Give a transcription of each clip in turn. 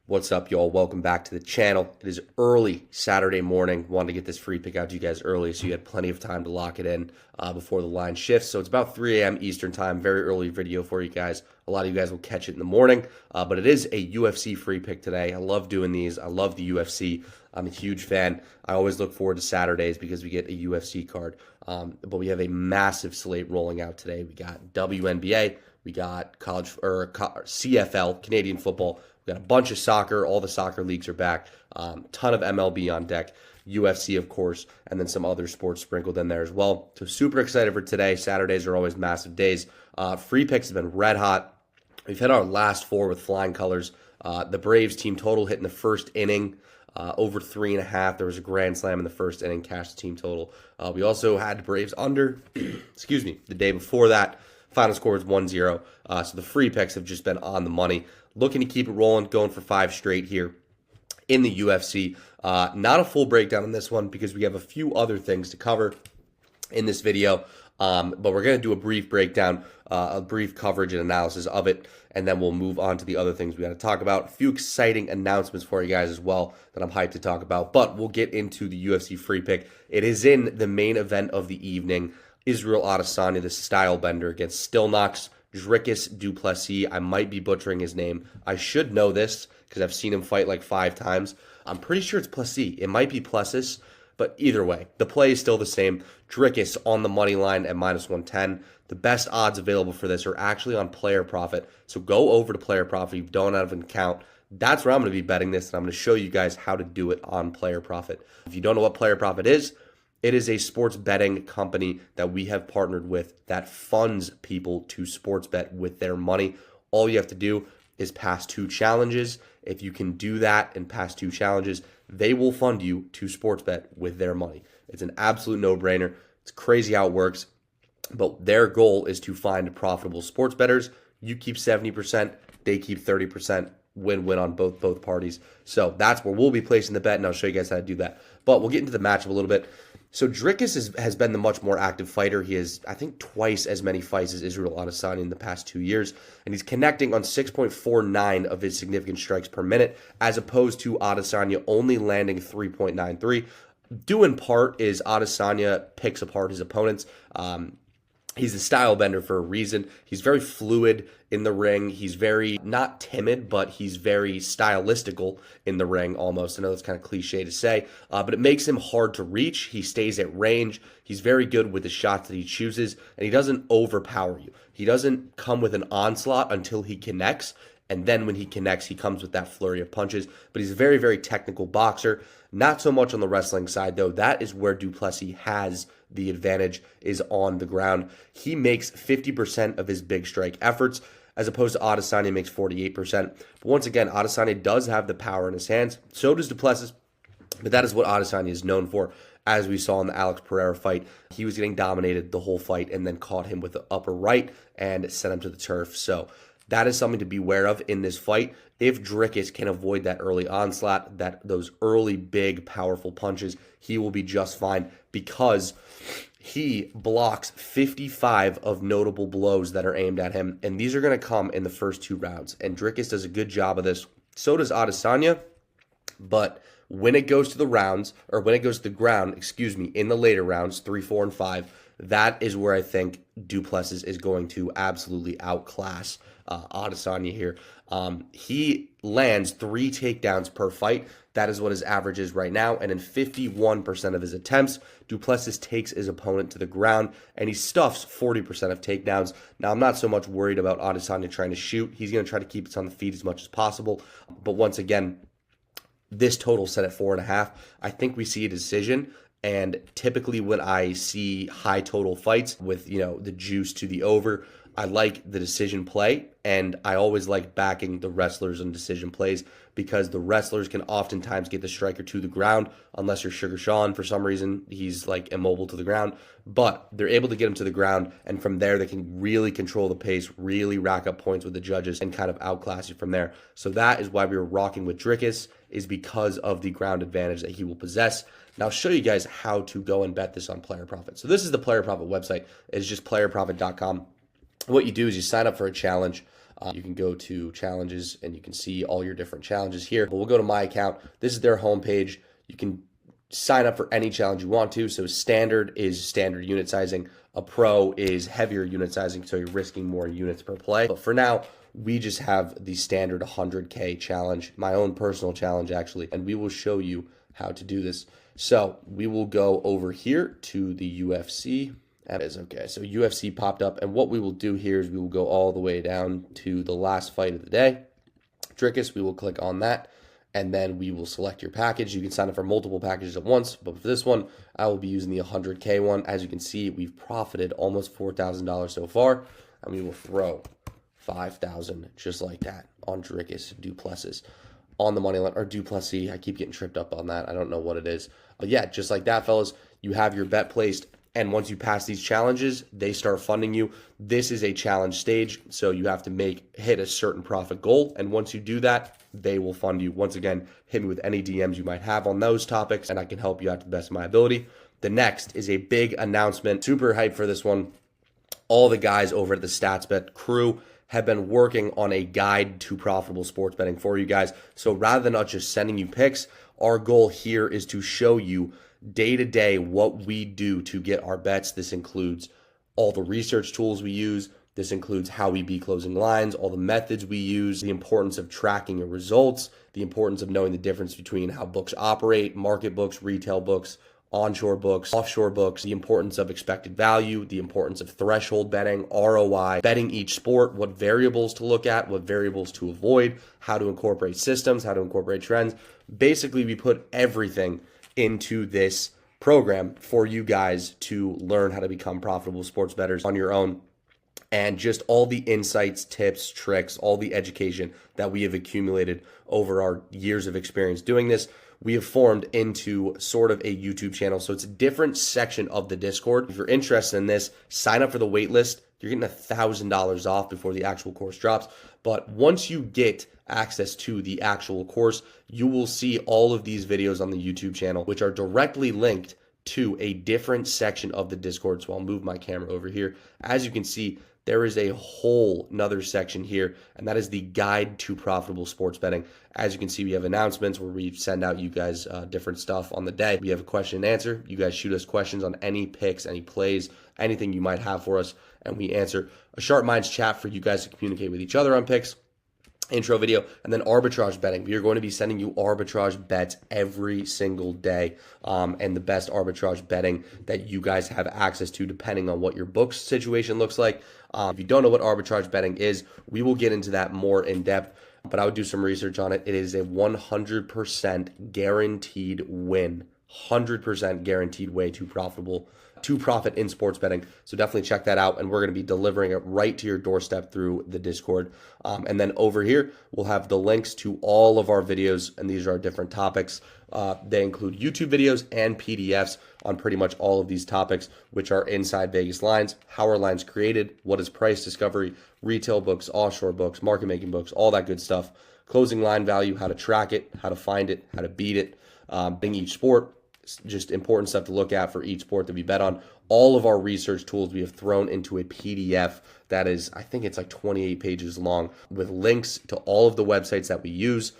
What's up, y'all? Welcome back to the channel. It is early Saturday morning. Wanted to get this free pick out to you guys early so you had plenty of time to lock it in before the line shifts. So it's about 3 a.m. Eastern time. Very early video for you guys. A lot of you guys will catch it in the morning, but it is a UFC free pick today. I love doing these. I love the UFC. I'm a huge fan. I always look forward to Saturdays because we get a UFC card. But we have a massive slate rolling out today. We got WNBA. We got CFL, Canadian football. We got a bunch of soccer. All the soccer leagues are back. Ton of MLB on deck. UFC, of course, and then some other sports sprinkled in there as well. So super excited for today. Saturdays are always massive days. Free picks have been red hot. We've hit our last four with flying colors. The Braves team total hit in the first inning. Over 3.5. There was a grand slam in the first inning, cashed the team total. We also had Braves under, excuse me, the day before that. Final score was 1-0. So the free picks have just been on the money. Looking to keep it rolling, going for 5 straight here in the UFC. Not a full breakdown on this one because we have a few other things to cover in this video. But we're going to do a brief breakdown, a brief coverage and analysis of it, and then we'll move on to the other things we got to talk about. A few exciting announcements for you guys as well that I'm hyped to talk about. But we'll get into the UFC free pick. It is in the main event of the evening. Israel Adesanya, the style bender, against Stillnox Dricus du Plessis. I might be butchering his name. I should know this because I've seen him fight like 5 times. I'm pretty sure it's Plessis. It might be Plessis, but either way, the play is still the same. Dricus on the money line at -110. The best odds available for this are actually on Player Profit. So go over to Player Profit if you don't have an account. That's where I'm going to be betting this, and I'm going to show you guys how to do it on Player Profit. If you don't know what Player Profit is, it is a sports betting company that we have partnered with that funds people to sports bet with their money. All you have to do is pass 2 challenges. If you can do that and pass 2 challenges, they will fund you to sports bet with their money. It's an absolute no-brainer. It's crazy how it works. But their goal is to find profitable sports bettors. You keep 70%, they keep 30%. Win-win on both parties. So that's where we'll be placing the bet, and I'll show you guys how to do that. But we'll get into the matchup a little bit. So Dricus has been the much more active fighter. He has, I think, twice as many fights as Israel Adesanya in the past 2 years, and he's connecting on 6.49 of his significant strikes per minute, as opposed to Adesanya only landing 3.93. Due in part is Adesanya picks apart his opponents. He's a style bender for a reason. He's very fluid in the ring. He's very, not timid, but he's very stylistical in the ring almost. I know that's kind of cliche to say, but it makes him hard to reach. He stays at range. He's very good with the shots that he chooses, and he doesn't overpower you. He doesn't come with an onslaught until he connects, and then when he connects, he comes with that flurry of punches. But he's a very, very technical boxer. Not so much on the wrestling side, though. That is where du Plessis has the advantage, is on the ground. He makes 50% of his big strike efforts, as opposed to Adesanya makes 48%. But once again, Adesanya does have the power in his hands. So does du Plessis. But that is what Adesanya is known for. As we saw in the Alex Pereira fight, he was getting dominated the whole fight and then caught him with the upper right and sent him to the turf. So that is something to be aware of in this fight. If Dricus can avoid that early onslaught, those early big powerful punches, he will be just fine because he blocks 55 of notable blows that are aimed at him, and these are going to come in the first 2 rounds. And Dricus does a good job of this. So does Adesanya, but when it goes to the rounds, or when it goes to the ground, in the later rounds, 3, 4, and 5, that is where I think du Plessis is going to absolutely outclass Adesanya here. He lands 3 takedowns per fight. That is what his average is right now. And in 51% of his attempts, du Plessis takes his opponent to the ground, and he stuffs 40% of takedowns. Now, I'm not so much worried about Adesanya trying to shoot. He's going to try to keep us on the feet as much as possible. But once again, this total set at 4.5. I think we see a decision. And typically when I see high total fights with, the juice to the over, I like the decision play, and I always like backing the wrestlers in decision plays because the wrestlers can oftentimes get the striker to the ground unless you're Sugar Sean. For some reason, he's like immobile to the ground, but they're able to get him to the ground, and from there they can really control the pace, really rack up points with the judges, and kind of outclass you from there. So that is why we were rocking with Dricus, is because of the ground advantage that he will possess. Now I'll show you guys how to go and bet this on Player Profit. So this is the Player Profit website. It's just playerprofit.com. What you do is you sign up for a challenge. You can go to challenges and you can see all your different challenges here. But we'll go to my account. This is their homepage. You can sign up for any challenge you want to. So standard is standard unit sizing. A pro is heavier unit sizing, so you're risking more units per play. But for now, we just have the standard 100K challenge, my own personal challenge actually, and we will show you how to do this. So we will go over here to the UFC. That is okay. So UFC popped up, and what we will do here is we will go all the way down to the last fight of the day. Drickus, we will click on that, and then we will select your package. You can sign up for multiple packages at once, but for this one, I will be using the 100K one. As you can see, we've profited almost $4,000 so far, and we will throw 5,000 just like that on Drickus Duplessis on the money line, or Duplessis. I keep getting tripped up on that. I don't know what it is. But yeah, just like that, fellas, you have your bet placed. And once you pass these challenges, they start funding you. This is a challenge stage, so you have to hit a certain profit goal. And once you do that, they will fund you. Once again, hit me with any DMs you might have on those topics, and I can help you out to the best of my ability. The next is a big announcement. Super hyped for this one. All the guys over at the StatsBet crew have been working on a guide to profitable sports betting for you guys. So rather than us just sending you picks, our goal here is to show you day to day what we do to get our bets. This includes all the research tools we use. This includes how we beat closing lines, all the methods we use, the importance of tracking your results, the importance of knowing the difference between how books operate, market books, retail books, onshore books, offshore books, the importance of expected value, the importance of threshold betting, ROI, betting each sport, what variables to look at, what variables to avoid, how to incorporate systems, how to incorporate trends. Basically, we put everything into this program for you guys to learn how to become profitable sports bettors on your own. And just all the insights, tips, tricks, all the education that we have accumulated over our years of experience doing this, we have formed into sort of a YouTube channel. So it's a different section of the Discord. If you're interested in this, sign up for the wait list. You're getting $1,000 off before the actual course drops. But once you get access to the actual course, you will see all of these videos on the YouTube channel, which are directly linked to a different section of the Discord. So I'll move my camera over here. As you can see, there is a whole nother section here, and that is the guide to profitable sports betting. As you can see, we have announcements where we send out you guys different stuff on the day. We have a question and answer. You guys shoot us questions on any picks, any plays, anything you might have for us, and we answer. A Sharp Minds chat for you guys to communicate with each other on picks. Intro video, and then arbitrage betting. We are going to be sending you arbitrage bets every single day, and the best arbitrage betting that you guys have access to depending on what your book's situation looks like. If you don't know what arbitrage betting is, we will get into that more in depth, but I would do some research on it. It is a 100% guaranteed win, 100% guaranteed way to profit in sports betting. So definitely check that out, and we're going to be delivering it right to your doorstep through the Discord. And then over here, we'll have the links to all of our videos, and these are our different topics. They include YouTube videos and PDFs on pretty much all of these topics, which are inside Vegas lines, how are lines created, what is price discovery, retail books, offshore books, market making books, all that good stuff, closing line value, how to track it, how to find it, how to beat it, betting each sport, just important stuff to look at for each sport that we bet on. All of our research tools we have thrown into a PDF that is, I think it's like 28 pages long, with links to all of the websites that we use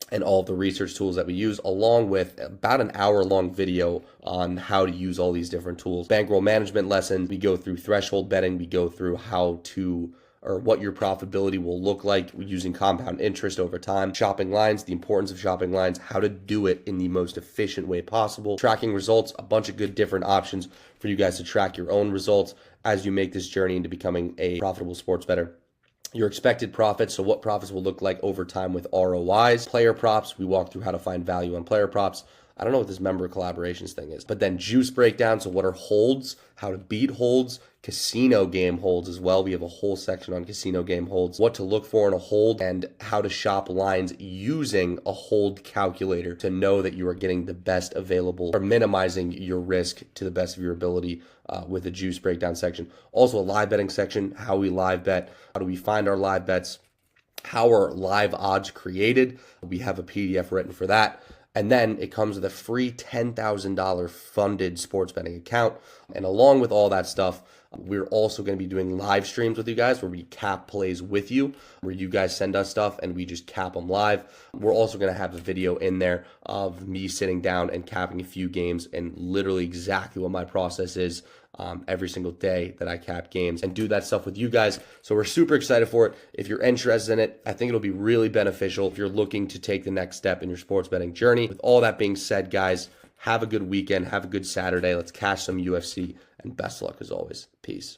and all of the research tools that we use, along with about an hour-long video on how to use all these different tools. Bankroll management lessons, we go through threshold betting, we go through how to, or what your profitability will look like using compound interest over time, shopping lines, the importance of shopping lines, how to do it in the most efficient way possible, tracking results, a bunch of good different options for you guys to track your own results as you make this journey into becoming a profitable sports bettor. Your expected profits, so what profits will look like over time with ROIs, player props, we walk through how to find value on player props. I don't know what this member collaborations thing is, but then juice breakdown. So what are holds, how to beat holds, casino game holds as well. We have a whole section on casino game holds, what to look for in a hold, and how to shop lines using a hold calculator to know that you are getting the best available or minimizing your risk to the best of your ability with a juice breakdown section. Also a live betting section, how we live bet, how do we find our live bets, how are live odds created. We have a PDF written for that. And then it comes with a free $10,000 funded sports betting account. And along with all that stuff, We're also going to be doing live streams with you guys where we cap plays with you, where you guys send us stuff and we just cap them live. We're also going to have a video in there of me sitting down and capping a few games and literally exactly what my process is every single day that I cap games and do that stuff with you guys. So we're super excited for it. If you're interested in it, I think it'll be really beneficial if you're looking to take the next step in your sports betting journey. With all that being said, guys, have a good weekend. Have a good Saturday. Let's catch some UFC and best of luck as always. Peace.